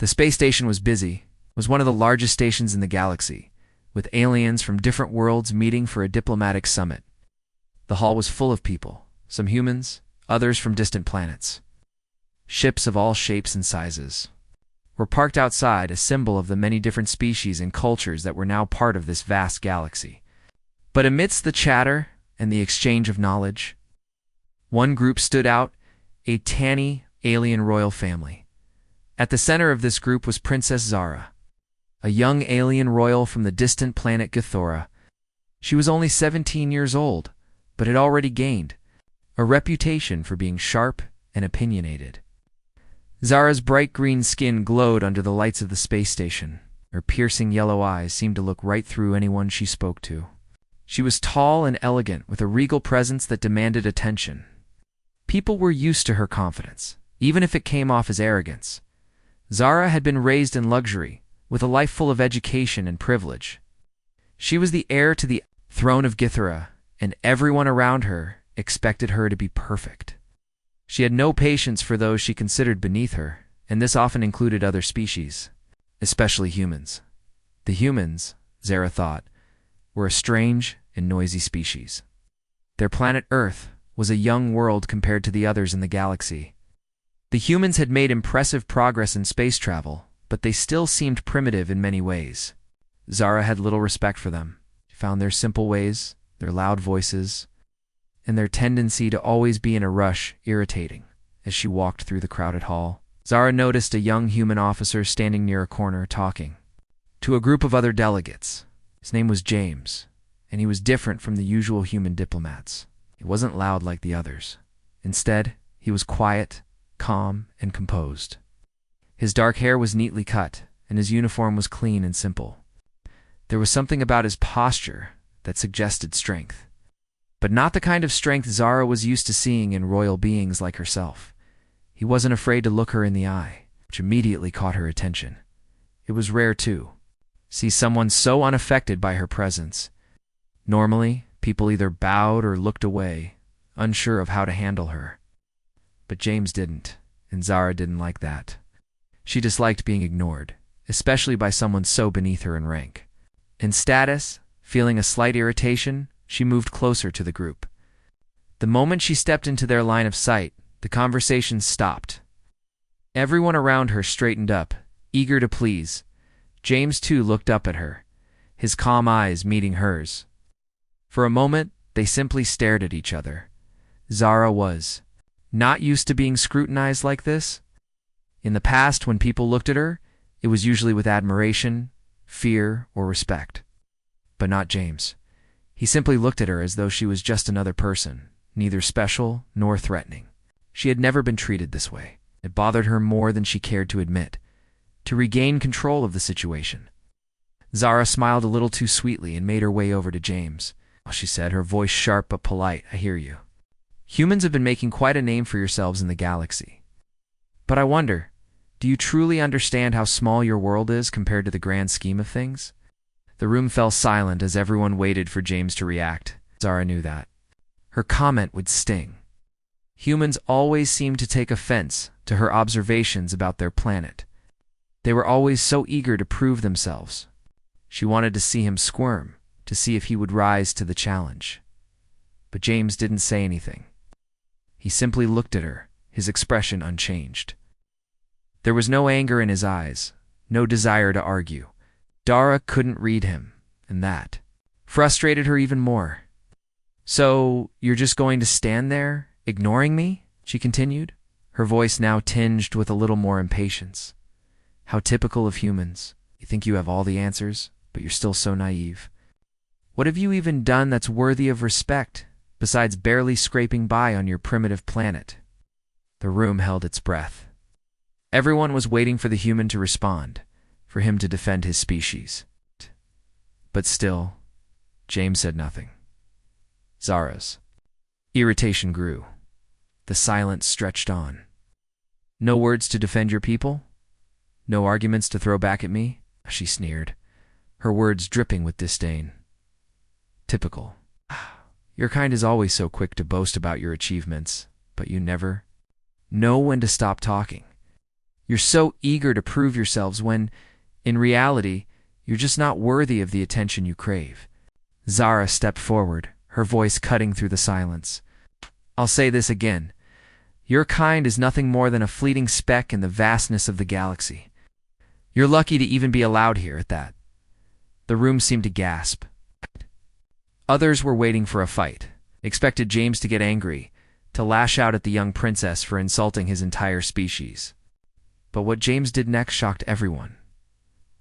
The space station was busy. It was one of the largest stations in the galaxy, with aliens from different worlds meeting for a diplomatic summit. The hall was full of people, some humans, others from distant planets. Ships of all shapes and sizes were parked outside, a symbol of the many different species and cultures that were now part of this vast galaxy. But amidst the chatter and the exchange of knowledge, one group stood out, a tiny alien royal family. At the center of this group was Princess Zara, a young alien royal from the distant planet Githora. She was only 17 years old, but had already gained a reputation for being sharp and opinionated. Zara's bright green skin glowed under the lights of the space station. Her piercing yellow eyes seemed to look right through anyone she spoke to. She was tall and elegant, with a regal presence that demanded attention. People were used to her confidence, even if it came off as arrogance. Zara had been raised in luxury, with a life full of education and privilege. She was the heir to the throne of Githora, and everyone around her expected her to be perfect. She had no patience for those she considered beneath her, and this often included other species, especially humans. The humans, Zara thought, were a strange and noisy species. Their planet Earth was a young world compared to the others in the galaxy. The humans had made impressive progress in space travel, but they still seemed primitive in many ways. Zara had little respect for them. She found their simple ways, their loud voices, and their tendency to always be in a rush irritating. As she walked through the crowded hall, Zara noticed a young human officer standing near a corner talking to a group of other delegates. His name was James, and he was different from the usual human diplomats. He wasn't loud like the others. Instead, he was quiet, calm, and composed. His dark hair was neatly cut, and his uniform was clean and simple. There was something about his posture that suggested strength, but not the kind of strength Zara was used to seeing in royal beings like herself. He wasn't afraid to look her in the eye, which immediately caught her attention. It was rare, too, see someone so unaffected by her presence. Normally, people either bowed or looked away, unsure of how to handle her. But James didn't, and Zara didn't like that. She disliked being ignored, especially by someone so beneath her in rank. In status, feeling a slight irritation, she moved closer to the group. The moment she stepped into their line of sight, the conversation stopped. Everyone around her straightened up, eager to please. James, too, looked up at her, his calm eyes meeting hers. For a moment, they simply stared at each other. Zara was not used to being scrutinized like this. In the past, when people looked at her, it was usually with admiration, fear, or respect. But not James. He simply looked at her as though she was just another person, neither special nor threatening. She had never been treated this way. It bothered her more than she cared to admit. To regain control of the situation, Zara smiled a little too sweetly and made her way over to James. She said, her voice sharp but polite, "I hear you. Humans have been making quite a name for yourselves in the galaxy. But I wonder, do you truly understand how small your world is compared to the grand scheme of things?" The room fell silent as everyone waited for James to react. Zara knew that her comment would sting. Humans always seemed to take offense to her observations about their planet. They were always so eager to prove themselves. She wanted to see him squirm, to see if he would rise to the challenge. But James didn't say anything. He simply looked at her, his expression unchanged. There was no anger in his eyes, no desire to argue. Zara couldn't read him, and that frustrated her even more. "So, you're just going to stand there, ignoring me?" she continued, her voice now tinged with a little more impatience. How typical of humans. You think you have all the answers, but you're still so naive. What have you even done that's worthy of respect, besides barely scraping by on your primitive planet? The room held its breath. Everyone was waiting for the human to respond, for him to defend his species. But still, James said nothing. Zara's irritation grew. The silence stretched on. "No words to defend your people? No arguments to throw back at me?" she sneered, her words dripping with disdain. Typical. Your kind is always so quick to boast about your achievements, but you never know when to stop talking. You're so eager to prove yourselves when, in reality, you're just not worthy of the attention you crave. Zara stepped forward, her voice cutting through the silence. I'll say this again. Your kind is nothing more than a fleeting speck in the vastness of the galaxy. You're lucky to even be allowed here at that. The room seemed to gasp. Others were waiting for a fight, expected James to get angry, to lash out at the young princess for insulting his entire species. But what James did next shocked everyone.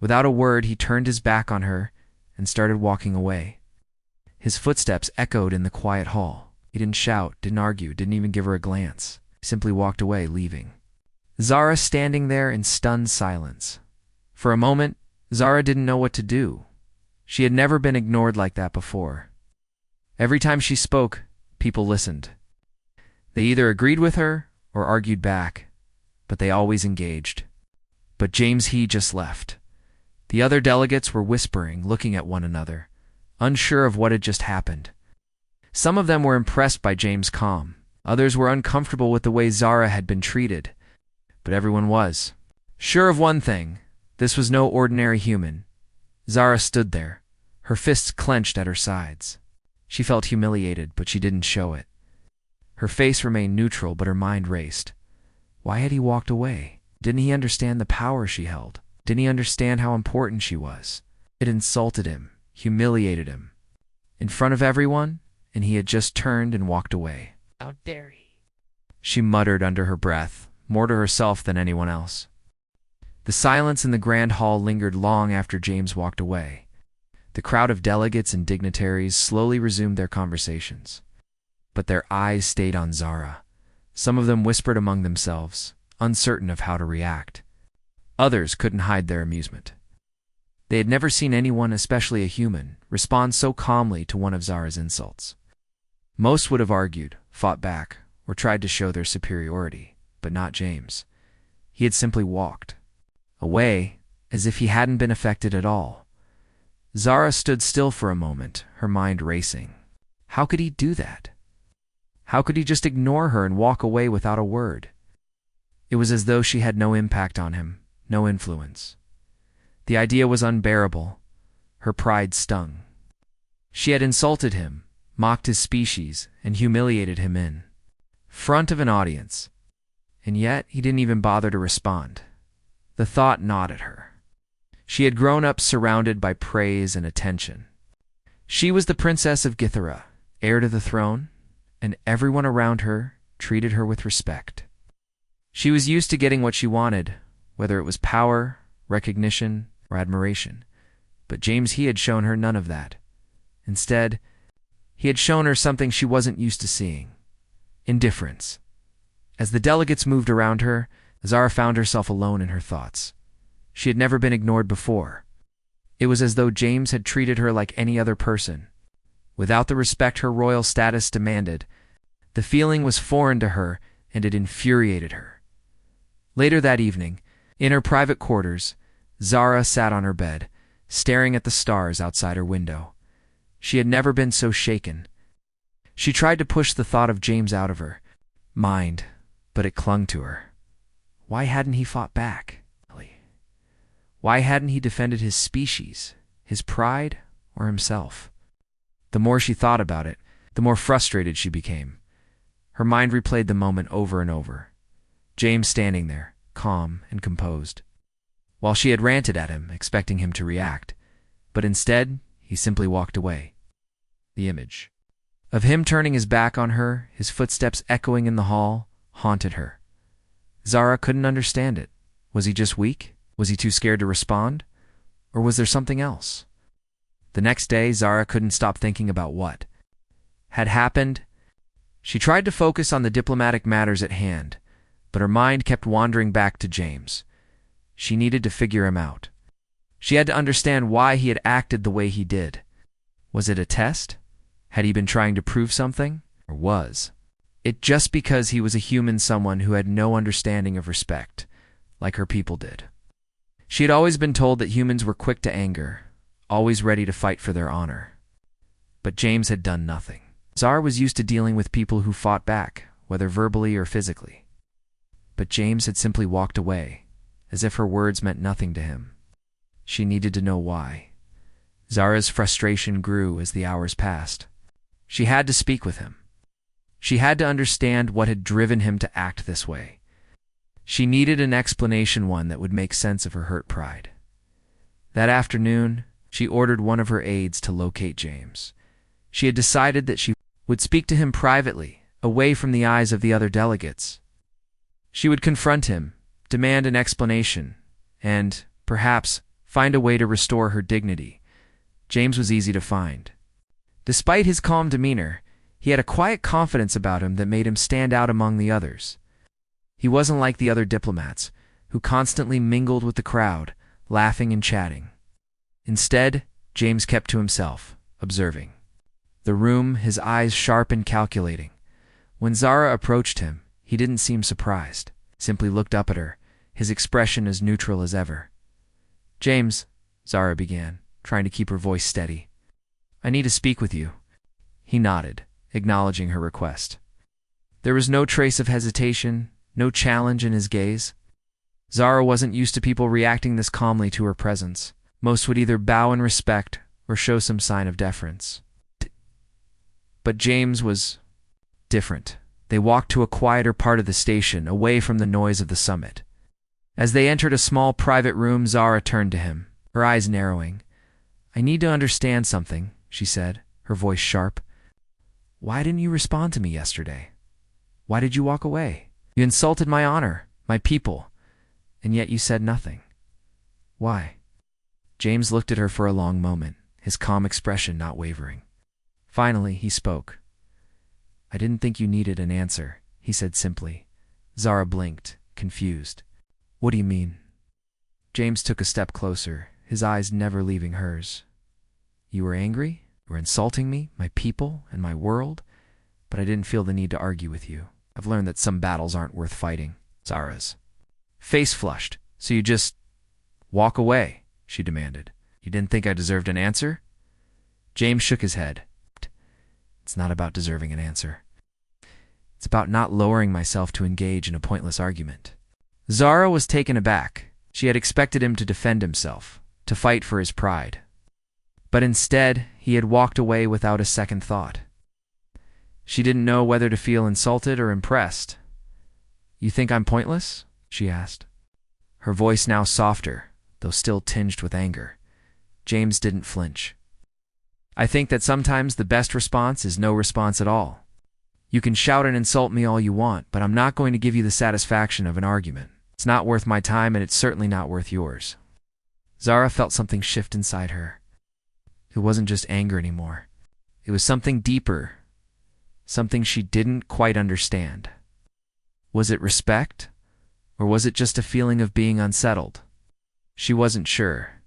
Without a word, he turned his back on her and started walking away. His footsteps echoed in the quiet hall. He didn't shout, didn't argue, didn't even give her a glance. He simply walked away, leaving. Zara standing there in stunned silence. For a moment, Zara didn't know what to do. She had never been ignored like that before. Every time she spoke, people listened. They either agreed with her or argued back, but they always engaged. But he just left. The other delegates were whispering, looking at one another, unsure of what had just happened. Some of them were impressed by James' calm. Others were uncomfortable with the way Zara had been treated. But everyone was. Sure of one thing, this was no ordinary human. Zara stood there, her fists clenched at her sides. She felt humiliated, but she didn't show it. Her face remained neutral, but her mind raced. Why had he walked away? Didn't he understand the power she held? Didn't he understand how important she was? It insulted him, humiliated him. In front of everyone, and he had just turned and walked away. How dare he? She muttered under her breath, more to herself than anyone else. The silence in the grand hall lingered long after James walked away. The crowd of delegates and dignitaries slowly resumed their conversations. But their eyes stayed on Zara. Some of them whispered among themselves, uncertain of how to react. Others couldn't hide their amusement. They had never seen anyone, especially a human, respond so calmly to one of Zara's insults. Most would have argued, fought back, or tried to show their superiority, but not James. He had simply walked away, as if he hadn't been affected at all. Zara stood still for a moment, her mind racing. How could he do that? How could he just ignore her and walk away without a word? It was as though she had no impact on him, no influence. The idea was unbearable. Her pride stung. She had insulted him, mocked his species, and humiliated him in front of an audience. And yet he didn't even bother to respond. The thought gnawed at her. She had grown up surrounded by praise and attention. She was the princess of Githera, heir to the throne, and everyone around her treated her with respect. She was used to getting what she wanted, whether it was power, recognition, or admiration. But he had shown her none of that. Instead, he had shown her something she wasn't used to seeing: indifference. As the delegates moved around her, Zara found herself alone in her thoughts. She had never been ignored before. It was as though James had treated her like any other person, without the respect her royal status demanded. The feeling was foreign to her, and it infuriated her. Later that evening, in her private quarters, Zara sat on her bed, staring at the stars outside her window. She had never been so shaken. She tried to push the thought of James out of her mind, but it clung to her. Why hadn't he fought back? Why hadn't he defended his species, his pride, or himself? The more she thought about it, the more frustrated she became. Her mind replayed the moment over and over. James standing there, calm and composed, while she had ranted at him, expecting him to react. But instead, he simply walked away. The image of him turning his back on her, his footsteps echoing in the hall, haunted her. Zara couldn't understand it. Was he just weak? Was he too scared to respond? Or was there something else? The next day, Zara couldn't stop thinking about what had happened. She tried to focus on the diplomatic matters at hand, but her mind kept wandering back to James. She needed to figure him out. She had to understand why he had acted the way he did. Was it a test? Had he been trying to prove something? Or was it just because he was a human, someone who had no understanding of respect, like her people did? She had always been told that humans were quick to anger, always ready to fight for their honor. But James had done nothing. Zara was used to dealing with people who fought back, whether verbally or physically. But James had simply walked away, as if her words meant nothing to him. She needed to know why. Zara's frustration grew as the hours passed. She had to speak with him. She had to understand what had driven him to act this way. She needed an explanation, one that would make sense of her hurt pride. That afternoon, she ordered one of her aides to locate James. She had decided that she would speak to him privately, away from the eyes of the other delegates. She would confront him, demand an explanation, and, perhaps, find a way to restore her dignity. James was easy to find. Despite his calm demeanor, he had a quiet confidence about him that made him stand out among the others. He wasn't like the other diplomats, who constantly mingled with the crowd, laughing and chatting. Instead, James kept to himself, observing the room, his eyes sharp and calculating. When Zara approached him, he didn't seem surprised, simply looked up at her, his expression as neutral as ever. "James," Zara began, trying to keep her voice steady, "I need to speak with you." He nodded, acknowledging her request. There was no trace of hesitation, no challenge in his gaze. Zara wasn't used to people reacting this calmly to her presence. Most would either bow in respect or show some sign of deference. But James was different. They walked to a quieter part of the station, away from the noise of the summit. As they entered a small private room, Zara turned to him, her eyes narrowing. "I need to understand something," she said, her voice sharp. "Why didn't you respond to me yesterday? Why did you walk away? You insulted my honor, my people, and yet you said nothing. Why?" James looked at her for a long moment, his calm expression not wavering. Finally, he spoke. "I didn't think you needed an answer," he said simply. Zara blinked, confused. "What do you mean?" James took a step closer, his eyes never leaving hers. "You were angry? You were insulting me, my people, and my world, but I didn't feel the need to argue with you. I've learned that some battles aren't worth fighting." Zara's face flushed. "So you just walk away?" she demanded. "You didn't think I deserved an answer?" James shook his head. "It's not about deserving an answer. It's about not lowering myself to engage in a pointless argument." Zara was taken aback. She had expected him to defend himself, to fight for his pride. But instead, he had walked away without a second thought. She didn't know whether to feel insulted or impressed. "You think I'm pointless?" she asked. Her voice now softer, though still tinged with anger. James didn't flinch. "I think that sometimes the best response is no response at all. You can shout and insult me all you want, but I'm not going to give you the satisfaction of an argument. It's not worth my time, and it's certainly not worth yours." Zara felt something shift inside her. It wasn't just anger anymore. It was something deeper, something she didn't quite understand. Was it respect, or was it just a feeling of being unsettled? She wasn't sure.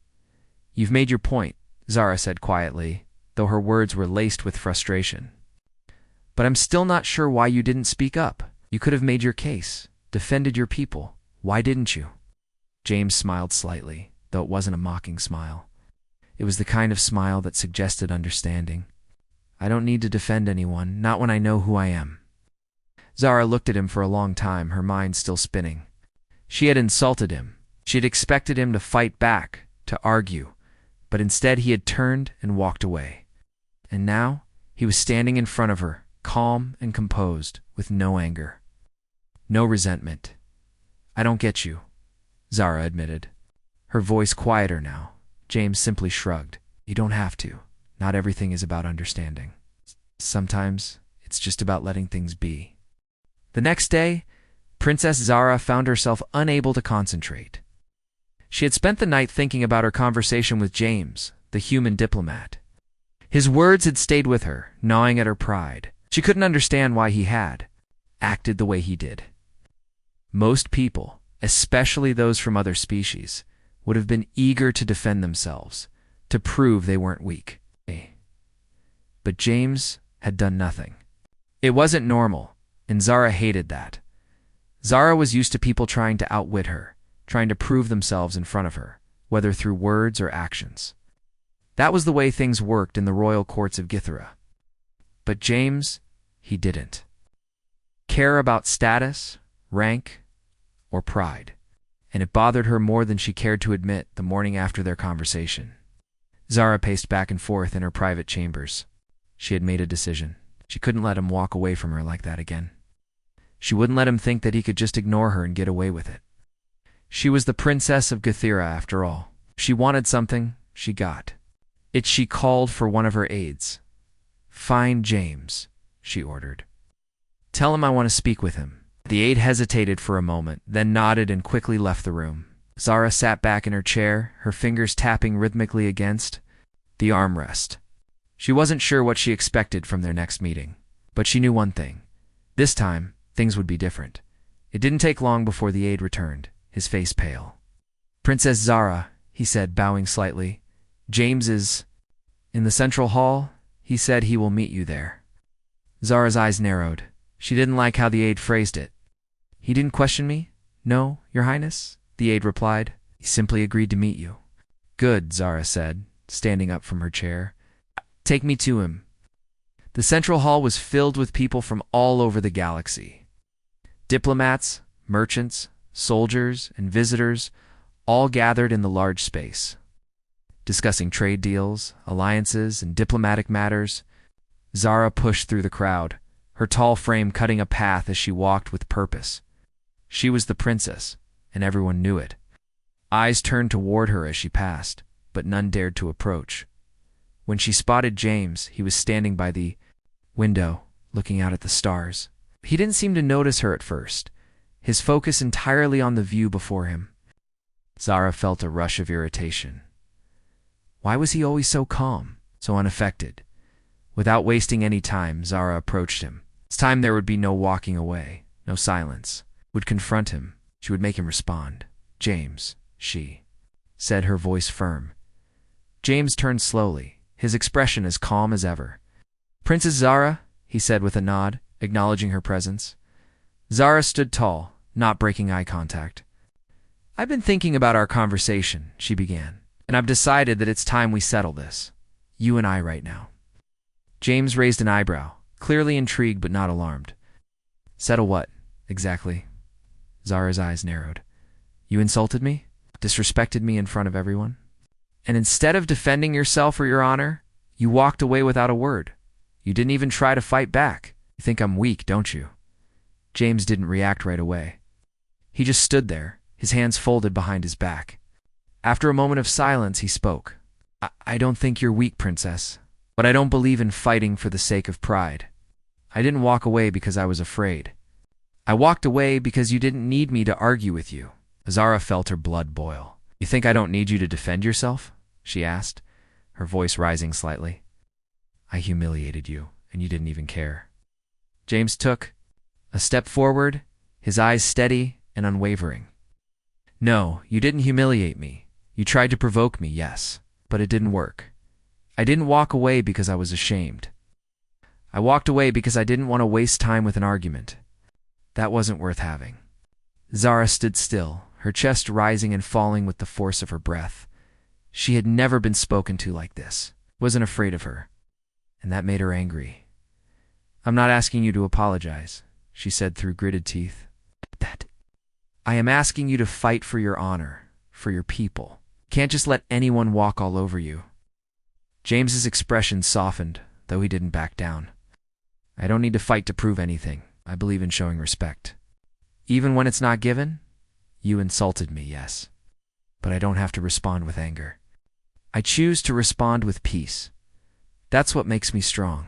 "You've made your point," Zara said quietly, though her words were laced with frustration. "But I'm still not sure why you didn't speak up. You could have made your case, defended your people. Why didn't you?" James smiled slightly, though it wasn't a mocking smile. It was the kind of smile that suggested understanding. "I don't need to defend anyone, not when I know who I am." Zara looked at him for a long time, her mind still spinning. She had insulted him. She had expected him to fight back, to argue, but instead he had turned and walked away. And now he was standing in front of her, calm and composed, with no anger, no resentment. "I don't get you," Zara admitted, her voice quieter now. James simply shrugged. "You don't have to. Not everything is about understanding. Sometimes it's just about letting things be." The next day, Princess Zara found herself unable to concentrate. She had spent the night thinking about her conversation with James, the human diplomat. His words had stayed with her, gnawing at her pride. She couldn't understand why he had acted the way he did. Most people, especially those from other species, would have been eager to defend themselves, to prove they weren't weak. But James had done nothing. It wasn't normal, and Zara hated that. Zara was used to people trying to outwit her, trying to prove themselves in front of her, whether through words or actions. That was the way things worked in the royal courts of Githera. But James, he didn't care about status, rank, or pride. and it bothered her more than she cared to admit the morning after their conversation. Zara paced back and forth in her private chambers. She had made a decision. She couldn't let him walk away from her like that again. She wouldn't let him think that he could just ignore her and get away with it. She was the princess of Gathira after all. If she wanted something, she got it. She called for one of her aides. "Find James," she ordered. "Tell him I want to speak with him." The aide hesitated for a moment, then nodded and quickly left the room. Zara sat back in her chair, her fingers tapping rhythmically against the armrest. She wasn't sure what she expected from their next meeting, but she knew one thing. This time, things would be different. It didn't take long before the aide returned, his face pale. "Princess Zara," he said, bowing slightly. "James is in the central hall. He said he will meet you there." Zara's eyes narrowed. She didn't like how the aide phrased it. "He didn't question me?" "No, Your Highness," the aide replied. "He simply agreed to meet you." "Good," Zara said, standing up from her chair. "Take me to him." The central hall was filled with people from all over the galaxy. Diplomats, merchants, soldiers, and visitors all gathered in the large space. Discussing trade deals, alliances, and diplomatic matters, Zara pushed through the crowd, her tall frame cutting a path as she walked with purpose. She was the princess, and everyone knew it. Eyes turned toward her as she passed, but none dared to approach. When she spotted James, he was standing by the window, looking out at the stars. He didn't seem to notice her at first, his focus entirely on the view before him. Zara felt a rush of irritation. Why was he always so calm, so unaffected? Without wasting any time, Zara approached him. This time there would be no walking away, no silence. Would confront him. She would make him respond. "James," she said, her voice firm. James turned slowly, his expression as calm as ever. "Princess Zara," he said with a nod, acknowledging her presence. Zara stood tall, not breaking eye contact. "I've been thinking about our conversation," she began, "and I've decided that it's time we settle this. You and I right now." James raised an eyebrow, clearly intrigued but not alarmed. "Settle what, exactly?" Zara's eyes narrowed. "You insulted me? Disrespected me in front of everyone? And instead of defending yourself or your honor, you walked away without a word. You didn't even try to fight back. You think I'm weak, don't you?" James didn't react right away. He just stood there, his hands folded behind his back. After a moment of silence, he spoke. I don't think you're weak, princess, but I don't believe in fighting for the sake of pride. I didn't walk away because I was afraid. I walked away because you didn't need me to argue with you." Zara felt her blood boil. "You think I don't need you to defend yourself?" she asked, her voice rising slightly. "I humiliated you, and you didn't even care." James took a step forward, his eyes steady and unwavering. "No, you didn't humiliate me. You tried to provoke me, yes, but it didn't work. I didn't walk away because I was ashamed. I walked away because I didn't want to waste time with an argument. That wasn't worth having." Zara stood still, her chest rising and falling with the force of her breath. She had never been spoken to like this, wasn't afraid of her, and that made her angry. "I'm not asking you to apologize," she said through gritted teeth. "I am asking you to fight for your honor, for your people. You can't just let anyone walk all over you." James's expression softened, though he didn't back down. "I don't need to fight to prove anything. I believe in showing respect. Even when it's not given? You insulted me, yes, but I don't have to respond with anger. I choose to respond with peace. That's what makes me strong."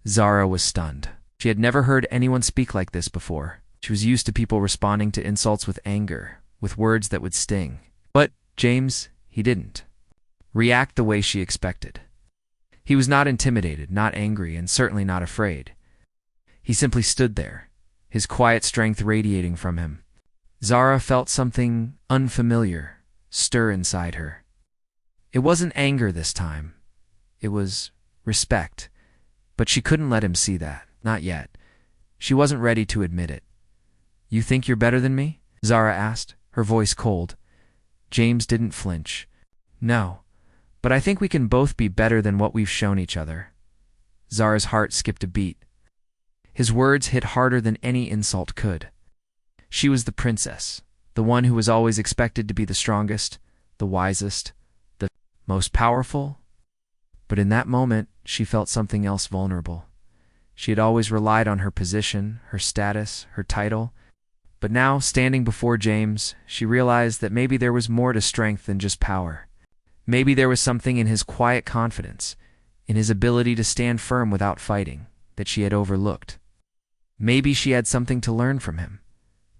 Zara was stunned. She had never heard anyone speak like this before. She was used to people responding to insults with anger, with words that would sting. But James, he didn't react the way she expected. He was not intimidated, not angry, and certainly not afraid. He simply stood there, his quiet strength radiating from him. Zara felt something unfamiliar stir inside her. It wasn't anger this time. It was respect. But she couldn't let him see that, not yet. She wasn't ready to admit it. "You think you're better than me?" Zara asked, her voice cold. James didn't flinch. "No, but I think we can both be better than what we've shown each other." Zara's heart skipped a beat. His words hit harder than any insult could. She was the princess, the one who was always expected to be the strongest, the wisest, the most powerful. But in that moment, she felt something else vulnerable. She had always relied on her position, her status, her title. But now, standing before James, she realized that maybe there was more to strength than just power. Maybe there was something in his quiet confidence, in his ability to stand firm without fighting, that she had overlooked. Maybe she had something to learn from him,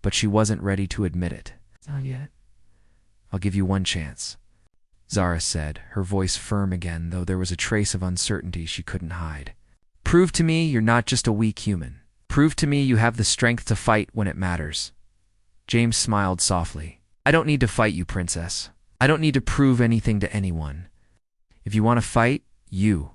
but she wasn't ready to admit it. Not yet. I'll give you one chance, Zara said, her voice firm again, though there was a trace of uncertainty she couldn't hide. Prove to me you're not just a weak human. Prove to me you have the strength to fight when it matters. James smiled softly. I don't need to fight you, princess. I don't need to prove anything to anyone. If you want to fight, you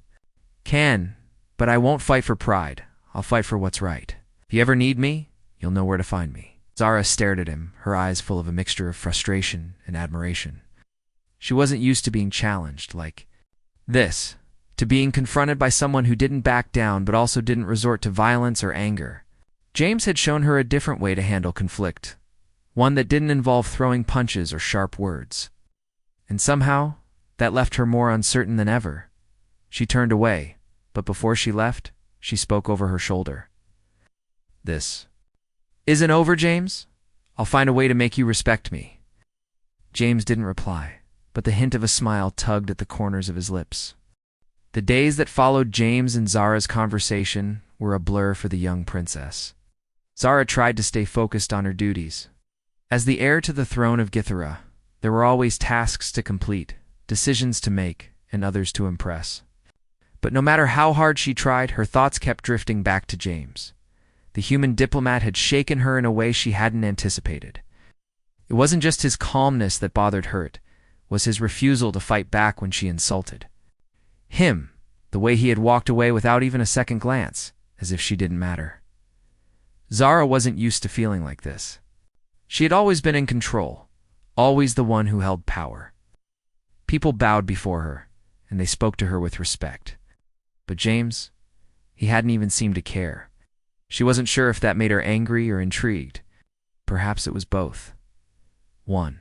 can, but I won't fight for pride. I'll fight for what's right. If you ever need me, you'll know where to find me. Zara stared at him, her eyes full of a mixture of frustration and admiration. She wasn't used to being challenged like this, to being confronted by someone who didn't back down but also didn't resort to violence or anger. James had shown her a different way to handle conflict, one that didn't involve throwing punches or sharp words. And somehow, that left her more uncertain than ever. She turned away, but before she left, she spoke over her shoulder. This isn't over, James. I'll find a way to make you respect me. James didn't reply, but the hint of a smile tugged at the corners of his lips. The days that followed James and Zara's conversation were a blur for the young princess. Zara tried to stay focused on her duties. As the heir to the throne of Githera, there were always tasks to complete, decisions to make, and others to impress. But no matter how hard she tried, her thoughts kept drifting back to James. The human diplomat had shaken her in a way she hadn't anticipated. It wasn't just his calmness that bothered her, it was his refusal to fight back when she insulted him, the way he had walked away without even a second glance, as if she didn't matter. Zara wasn't used to feeling like this. She had always been in control, always the one who held power. People bowed before her, and they spoke to her with respect. But James, he hadn't even seemed to care. She wasn't sure if that made her angry or intrigued. Perhaps it was both. One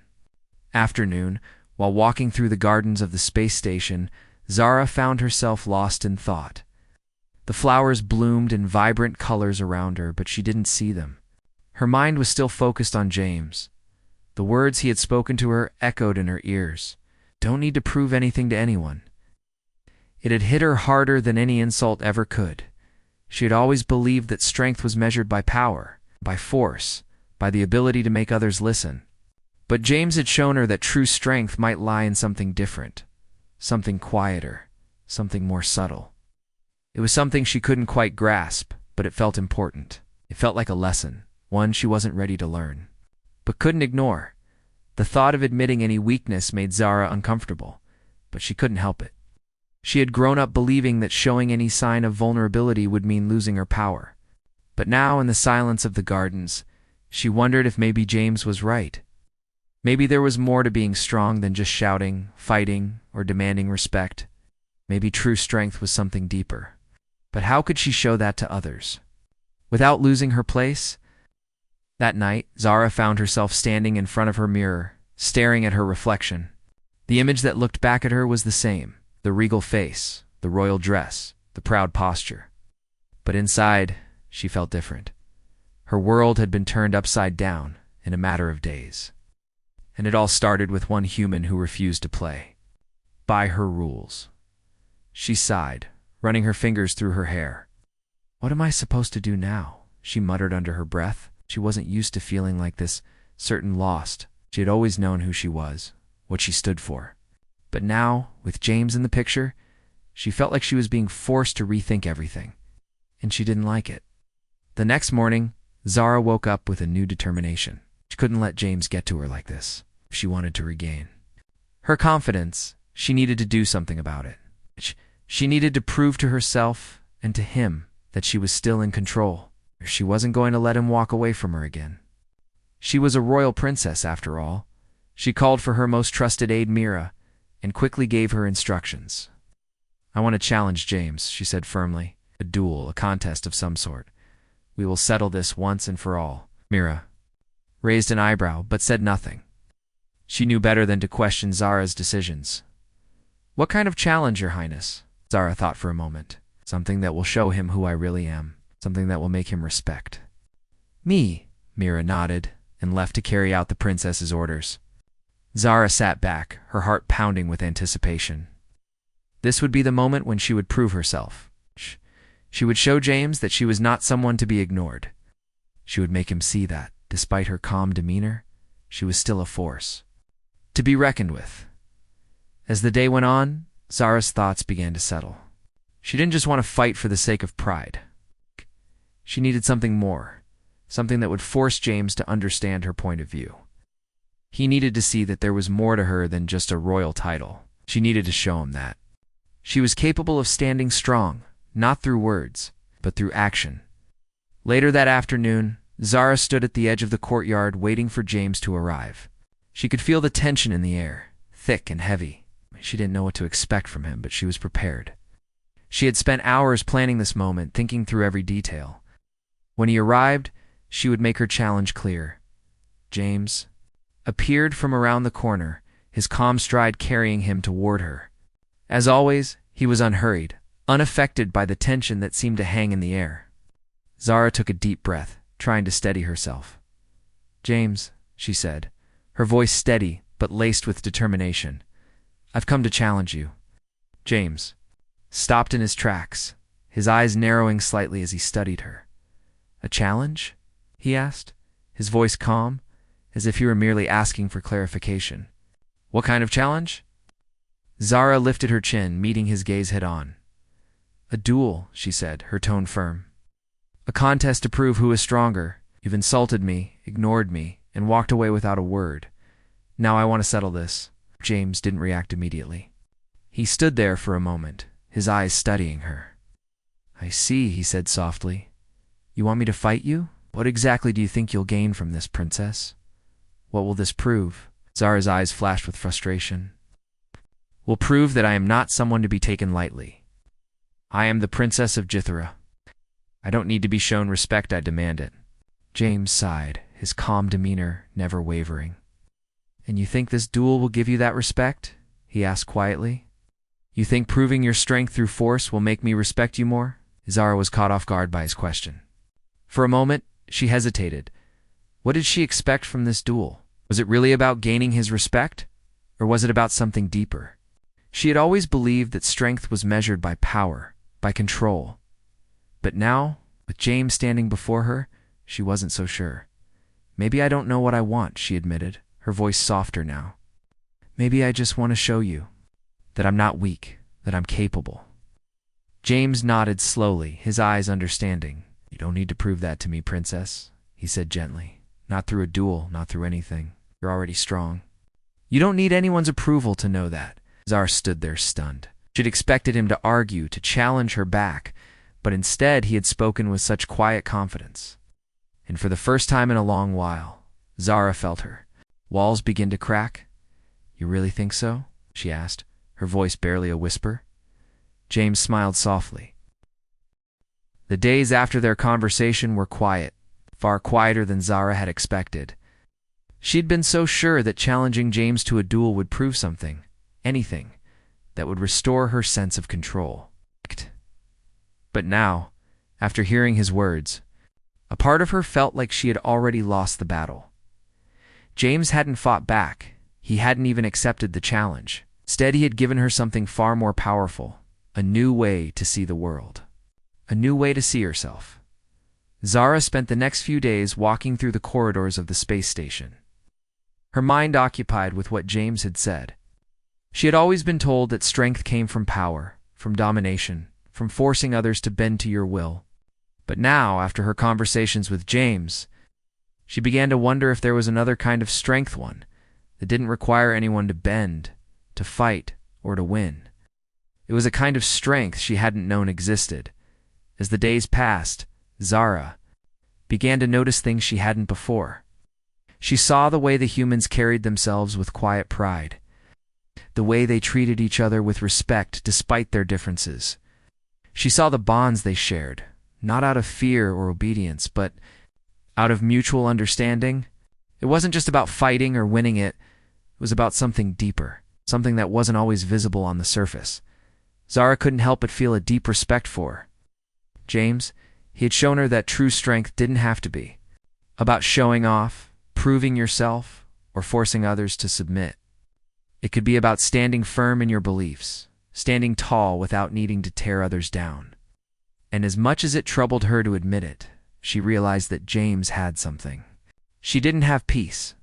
afternoon, while walking through the gardens of the space station, Zara found herself lost in thought. The flowers bloomed in vibrant colors around her, but she didn't see them. Her mind was still focused on James. The words he had spoken to her echoed in her ears. Don't need to prove anything to anyone. It had hit her harder than any insult ever could. She had always believed that strength was measured by power, by force, by the ability to make others listen. But James had shown her that true strength might lie in something different, something quieter, something more subtle. It was something she couldn't quite grasp, but it felt important. It felt like a lesson, one she wasn't ready to learn, but couldn't ignore. The thought of admitting any weakness made Zara uncomfortable, but she couldn't help it. She had grown up believing that showing any sign of vulnerability would mean losing her power. But now, in the silence of the gardens, she wondered if maybe James was right. Maybe there was more to being strong than just shouting, fighting, or demanding respect. Maybe true strength was something deeper. But how could she show that to others without losing her place? That night, Zara found herself standing in front of her mirror, staring at her reflection. The image that looked back at her was the same. The regal face, the royal dress, the proud posture. But inside, she felt different. Her world had been turned upside down in a matter of days. And it all started with one human who refused to play by her rules. She sighed, running her fingers through her hair. What am I supposed to do now? She muttered under her breath. She wasn't used to feeling like this, certain lost. She had always known who she was, what she stood for. But now, with James in the picture, she felt like she was being forced to rethink everything. And she didn't like it. The next morning, Zara woke up with a new determination. She couldn't let James get to her like this if she wanted to regain her confidence. She needed to do something about it. She needed to prove to herself and to him that she was still in control. She wasn't going to let him walk away from her again. She was a royal princess, after all. She called for her most trusted aide, Mira, and quickly gave her instructions. I want to challenge James, she said firmly. A duel, a contest of some sort. We will settle this once and for all. Mira raised an eyebrow but said nothing. She knew better than to question Zara's decisions. "What kind of challenge, Your Highness?" Zara thought for a moment. "Something that will show him who I really am. Something that will make him respect." "Me," Mira nodded, and left to carry out the princess's orders. Zara sat back, her heart pounding with anticipation. This would be the moment when she would prove herself. She would show James that she was not someone to be ignored. She would make him see that, despite her calm demeanor, she was still a force to be reckoned with. As the day went on, Zara's thoughts began to settle. She didn't just want to fight for the sake of pride. She needed something more, something that would force James to understand her point of view. He needed to see that there was more to her than just a royal title. She needed to show him that she was capable of standing strong, not through words, but through action. Later that afternoon, Zara stood at the edge of the courtyard waiting for James to arrive. She could feel the tension in the air, thick and heavy. She didn't know what to expect from him, but she was prepared. She had spent hours planning this moment, thinking through every detail. When he arrived, she would make her challenge clear. James appeared from around the corner, his calm stride carrying him toward her. As always, he was unhurried, unaffected by the tension that seemed to hang in the air. Zara took a deep breath, trying to steady herself. "James," she said, her voice steady but laced with determination, "I've come to challenge you." James stopped in his tracks, his eyes narrowing slightly as he studied her. "A challenge?" he asked, his voice calm, as if he were merely asking for clarification. "What kind of challenge?" Zara lifted her chin, meeting his gaze head-on. "A duel," she said, her tone firm. "A contest to prove who is stronger. You've insulted me, ignored me, and walked away without a word. Now I want to settle this." James didn't react immediately. He stood there for a moment, his eyes studying her. "I see," he said softly. "You want me to fight you? What exactly do you think you'll gain from this, princess? What will this prove?" Zara's eyes flashed with frustration. "Will prove that I am not someone to be taken lightly. I am the Princess of Jithera. I don't need to be shown respect, I demand it." James sighed, his calm demeanor never wavering. "And you think this duel will give you that respect?" he asked quietly. "You think proving your strength through force will make me respect you more?" Zara was caught off guard by his question. For a moment, she hesitated. What did she expect from this duel? Was it really about gaining his respect? Or was it about something deeper? She had always believed that strength was measured by power, by control. But now, with James standing before her, she wasn't so sure. "Maybe I don't know what I want," she admitted, her voice softer now. "Maybe I just want to show you that I'm not weak, that I'm capable." James nodded slowly, his eyes understanding. "You don't need to prove that to me, princess," he said gently. "Not through a duel, not through anything. You're already strong." "You don't need anyone's approval to know that." Zara stood there stunned. She'd expected him to argue, to challenge her back, but instead he had spoken with such quiet confidence. And for the first time in a long while, Zara felt her walls begin to crack. "You really think so?" she asked, her voice barely a whisper. James smiled softly. The days after their conversation were quiet, far quieter than Zara had expected. She'd been so sure that challenging James to a duel would prove something, anything, that would restore her sense of control. But now, after hearing his words, a part of her felt like she had already lost the battle. James hadn't fought back. He hadn't even accepted the challenge. Instead, he had given her something far more powerful, a new way to see the world, a new way to see herself. Zara spent the next few days walking through the corridors of the space station, her mind occupied with what James had said. She had always been told that strength came from power, from domination, from forcing others to bend to your will. But now, after her conversations with James, she began to wonder if there was another kind of strength, one that didn't require anyone to bend, to fight, or to win. It was a kind of strength she hadn't known existed. As the days passed, Zara began to notice things she hadn't before. She saw the way the humans carried themselves with quiet pride, the way they treated each other with respect despite their differences. She saw the bonds they shared, not out of fear or obedience, but out of mutual understanding. It wasn't just about fighting or winning it. It was about something deeper, something that wasn't always visible on the surface. Zara couldn't help but feel a deep respect for James. He had shown her that true strength didn't have to be about showing off, proving yourself, or forcing others to submit. It could be about standing firm in your beliefs, standing tall without needing to tear others down. And as much as it troubled her to admit it, she realized that James had something. She didn't have peace.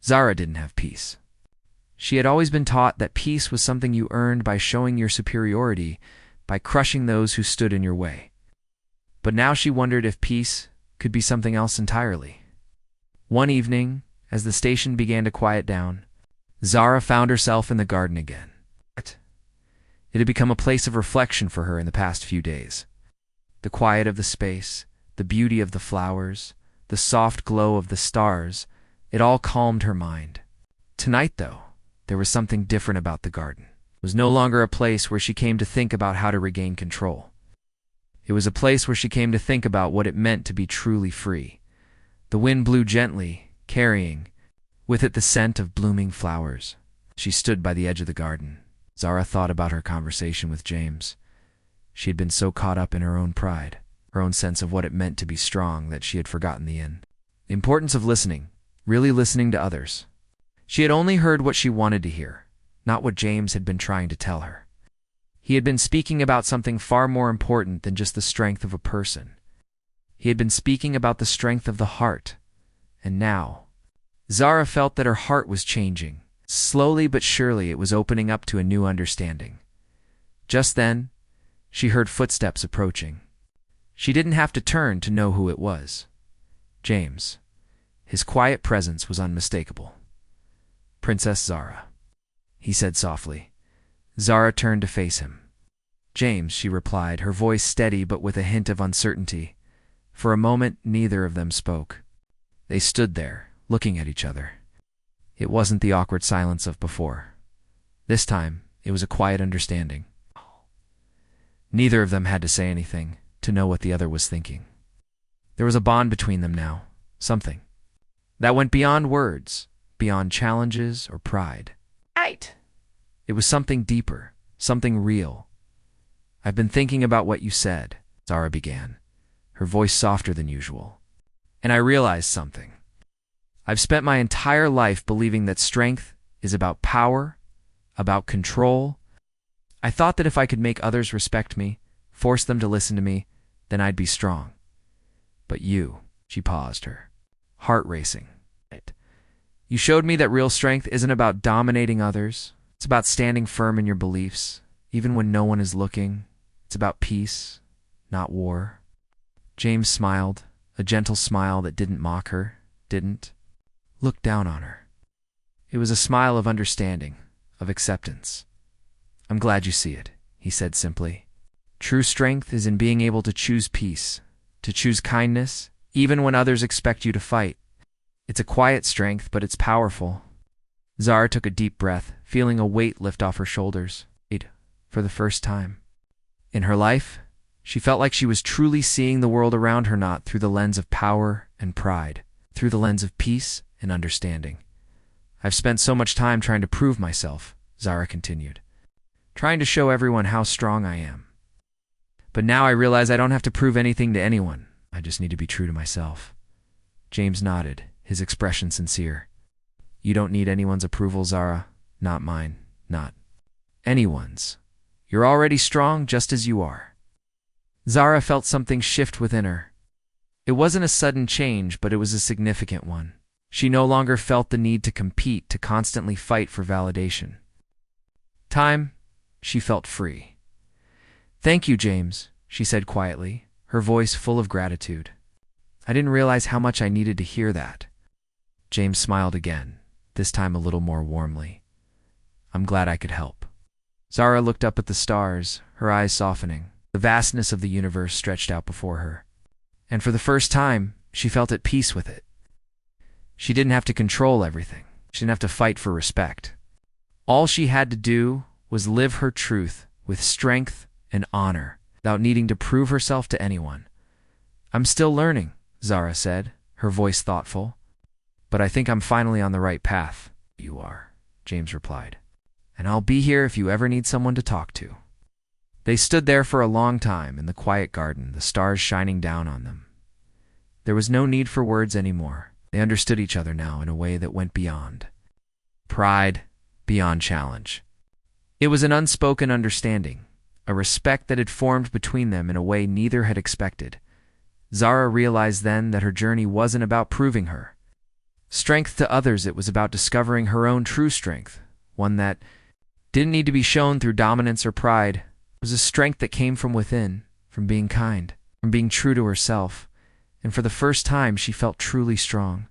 Zara didn't have peace. She had always been taught that peace was something you earned by showing your superiority, by crushing those who stood in your way. But now she wondered if peace could be something else entirely. One evening, as the station began to quiet down, Zara found herself in the garden again. It had become a place of reflection for her in the past few days. The quiet of the space, the beauty of the flowers, the soft glow of the stars, it all calmed her mind. Tonight, though, there was something different about the garden. It was no longer a place where she came to think about how to regain control. It was a place where she came to think about what it meant to be truly free. The wind blew gently, carrying with it the scent of blooming flowers. She stood by the edge of the garden. Zara thought about her conversation with James. She had been so caught up in her own pride, her own sense of what it meant to be strong, that she had forgotten the importance of listening, really listening to others. She had only heard what she wanted to hear, not what James had been trying to tell her. He had been speaking about something far more important than just the strength of a person. He had been speaking about the strength of the heart. And now, Zara felt that her heart was changing. Slowly but surely it was opening up to a new understanding. Just then, she heard footsteps approaching. She didn't have to turn to know who it was. James. His quiet presence was unmistakable. "Princess Zara," he said softly. Zara turned to face him. "James," she replied, her voice steady but with a hint of uncertainty. For a moment, neither of them spoke. They stood there, looking at each other. It wasn't the awkward silence of before. This time, it was a quiet understanding. Neither of them had to say anything to know what the other was thinking. There was a bond between them now, something that went beyond words, beyond challenges or pride. Right. It was something deeper, something real. "I've been thinking about what you said," Zara began, her voice softer than usual. "And I realized something. I've spent my entire life believing that strength is about power, about control. I thought that if I could make others respect me, force them to listen to me, then I'd be strong. But you," she paused, her heart racing. "You showed me that real strength isn't about dominating others. It's about standing firm in your beliefs, even when no one is looking. It's about peace, not war." James smiled, a gentle smile that didn't mock her, didn't look down on her. It was a smile of understanding, of acceptance. "I'm glad you see it," he said simply. "True strength is in being able to choose peace, to choose kindness, even when others expect you to fight. It's a quiet strength, but it's powerful." Zara took a deep breath, feeling a weight lift off her shoulders. For the first time in her life, she felt like she was truly seeing the world around her not through the lens of power and pride, through the lens of peace and understanding. "I've spent so much time trying to prove myself," Zara continued, "trying to show everyone how strong I am. But now I realize I don't have to prove anything to anyone. I just need to be true to myself." James nodded, his expression sincere. "You don't need anyone's approval, Zara. Not mine. Not anyone's. You're already strong just as you are." Zara felt something shift within her. It wasn't a sudden change, but it was a significant one. She no longer felt the need to compete, to constantly fight for validation. She felt free. "Thank you, James," she said quietly, her voice full of gratitude. "I didn't realize how much I needed to hear that." James smiled again, this time a little more warmly. "I'm glad I could help." Zara looked up at the stars, her eyes softening. The vastness of the universe stretched out before her. And for the first time, she felt at peace with it. She didn't have to control everything. She didn't have to fight for respect. All she had to do was live her truth with strength and honor, without needing to prove herself to anyone. "I'm still learning," Zara said, her voice thoughtful. But I think I'm finally on the right path. You are, James replied. And I'll be here if you ever need someone to talk to. They stood there for a long time in the quiet garden, the stars shining down on them. There was no need for words anymore. They understood each other now in a way that went beyond pride, beyond challenge. It was an unspoken understanding, a respect that had formed between them in a way neither had expected. Zara realized then that her journey wasn't about proving her strength to others, it was about discovering her own true strength, one that didn't need to be shown through dominance or pride. It was a strength that came from within, from being kind, from being true to herself, and for the first time she felt truly strong.